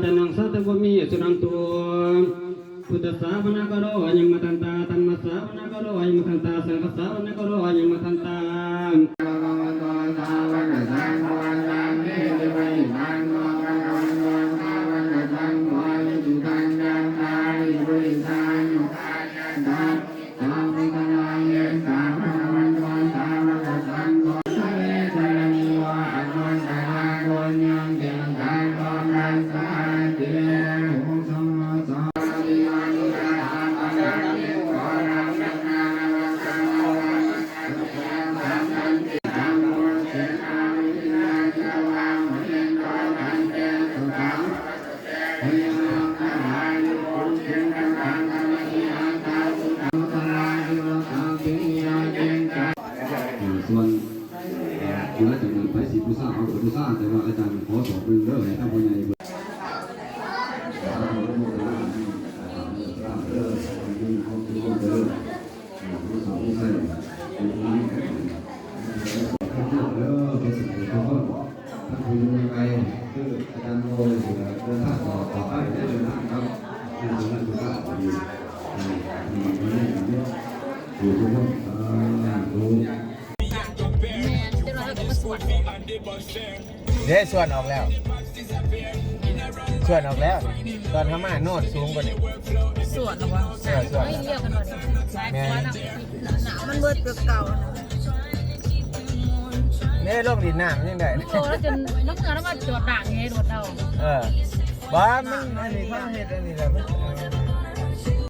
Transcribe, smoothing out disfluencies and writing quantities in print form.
แต่นังสัตว์บ่มีสุนังตัวพุทธสาวนาก็รอยังมาทันตาธรรมสาวนาก็รอยังมาทันตาสังฆสาวนาก็รอยังมาทันตาส่วนเดี๋ยวจะนำไปสีผู้สร้างเอาผู้สร้างแต่ว่าอาจารย์ขอสอบเรื่องเรื่องให้ท่านผู้ใหญ่เดี๋ยวส่วนออกแล้วตอนทำมาโน่นสูงกว่านี้ส่วนหรอวะไม่เรียกกันหน่อยแม่หนามันเบิดเก่าเนี่ยลงดินน้ำยังไงโอ้แล้วจนน้ำเงินแล้วมาจอดด่างไงโดดเอาบ้ามันอันนี้เขาเห็ดอันนี้แหละมัน